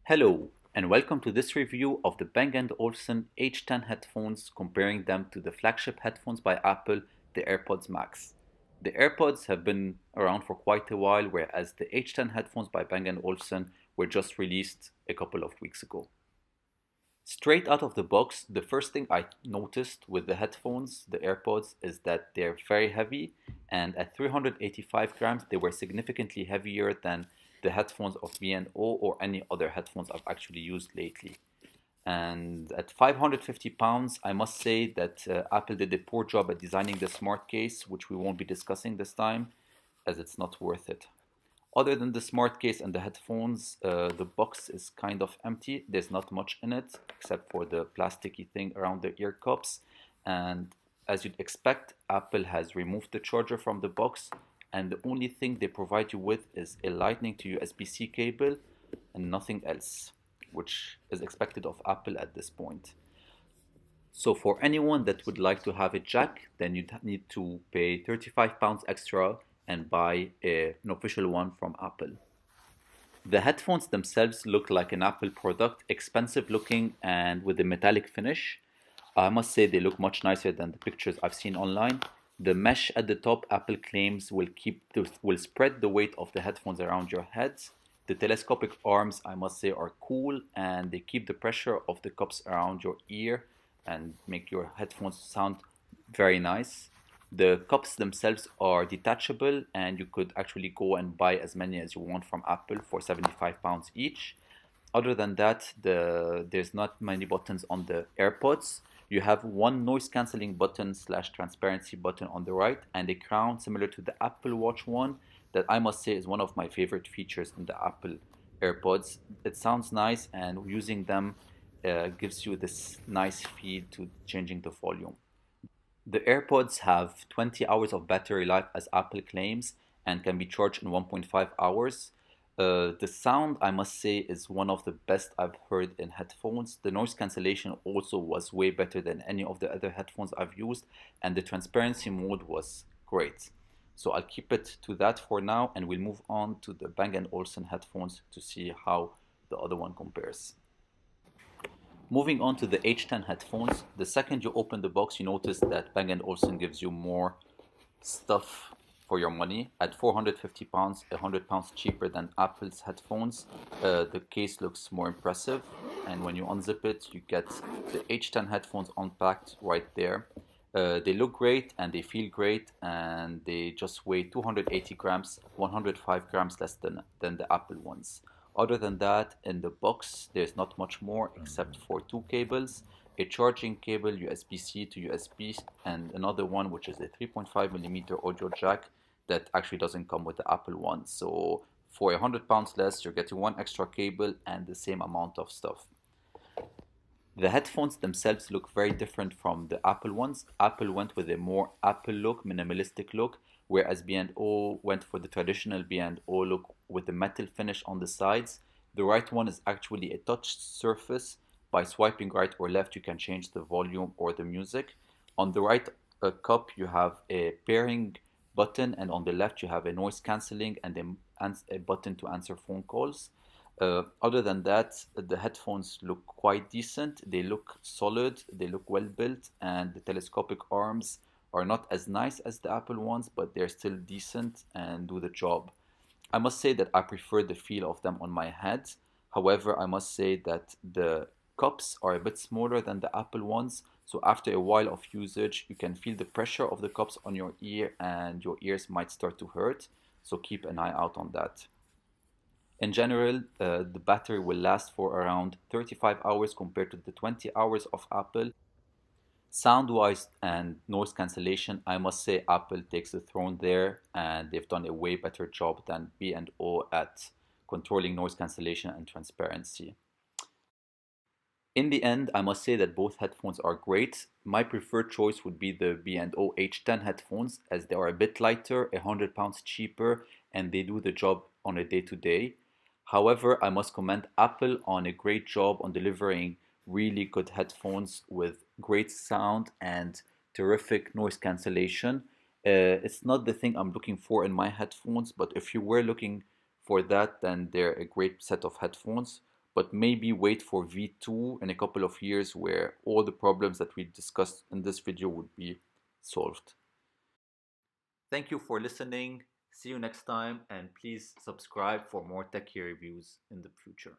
Hello, and welcome to this review of the Bang & Olufsen H10 headphones, comparing them to the flagship headphones by Apple, the AirPods Max. The AirPods have been around for quite a while, whereas the H10 headphones by Bang & Olufsen were just released a couple of weeks ago. Straight out of the box, the first thing I noticed with the headphones, the AirPods, is that they're very heavy, and at 385 grams, they were significantly heavier than the headphones of B&O or any other headphones I've actually used lately. And at 550 pounds, I must say that Apple did a poor job at designing the smart case, which we won't be discussing this time, as it's not worth it. Other than the smart case and the headphones, the box is kind of empty. There's not much in it except for the plasticky thing around the ear cups. And as you'd expect, Apple has removed the charger from the box, and the only thing they provide you with is a Lightning to USB-C cable and nothing else, which is expected of Apple at this point. So for anyone that would like to have a jack, then you'd need to pay £35 extra and buy an official one from Apple. The headphones themselves look like an Apple product, expensive looking and with a metallic finish. I must say they look much nicer than the pictures I've seen online. The mesh at the top, Apple claims, will spread the weight of the headphones around your heads. The telescopic arms, I must say, are cool, and they keep the pressure of the cups around your ear and make your headphones sound very nice. The cups themselves are detachable, and you could actually go and buy as many as you want from Apple for £75 each. Other than that, there's not many buttons on the AirPods. You have one noise cancelling button slash transparency button on the right, and a crown similar to the Apple Watch one that I must say is one of my favorite features in the Apple AirPods. It sounds nice, and using them gives you this nice feel to changing the volume. The AirPods have 20 hours of battery life as Apple claims and can be charged in 1.5 hours. The sound, I must say, is one of the best I've heard in headphones. The noise cancellation also was way better than any of the other headphones I've used, and the transparency mode was great. So I'll keep it to that for now, and we'll move on to the Bang & Olufsen headphones to see how the other one compares. Moving on to the H10 headphones, the second you open the box, you notice that Bang & Olufsen gives you more stuff for your money. At £450, £100 cheaper than Apple's headphones. The case looks more impressive, and when you unzip it, you get the H10 headphones unpacked right there. They look great and they feel great, and they just weigh 280 grams, 105 grams less than the Apple ones. Other than that, in the box, there's not much more except for two cables, a charging cable USB-C to USB, and another one which is a 3.5mm audio jack that actually doesn't come with the Apple one. So for £100 less, you're getting one extra cable and the same amount of stuff. The headphones themselves look very different from the Apple ones. Apple went with a more Apple look, minimalistic look, whereas B&O went for the traditional B&O look with the metal finish on the sides. The right one is actually a touch surface. By swiping right or left, you can change the volume or the music. On the right cup, you have a pairing button, and on the left, you have a noise cancelling and a button to answer phone calls. Other than that, the headphones look quite decent. They look solid, they look well built, and the telescopic arms are not as nice as the Apple ones, but they're still decent and do the job. I must say that I prefer the feel of them on my head. However, I must say that the cups are a bit smaller than the Apple ones, so after a while of usage, you can feel the pressure of the cups on your ear and your ears might start to hurt, so keep an eye out on that. In general, the battery will last for around 35 hours compared to the 20 hours of Apple. Sound-wise and noise cancellation, I must say Apple takes the throne there, and they've done a way better job than B&O at controlling noise cancellation and transparency. In the end, I must say that both headphones are great. My preferred choice would be the B&O H10 headphones, as they are a bit lighter, £100 cheaper, and they do the job on a day-to-day. However, I must commend Apple on a great job on delivering really good headphones with great sound and terrific noise cancellation. It's not the thing I'm looking for in my headphones, but if you were looking for that, then they're a great set of headphones. but maybe wait for V2 in a couple of years where all the problems that we discussed in this video would be solved. Thank you for listening. See you next time, and please subscribe for more techie reviews in the future.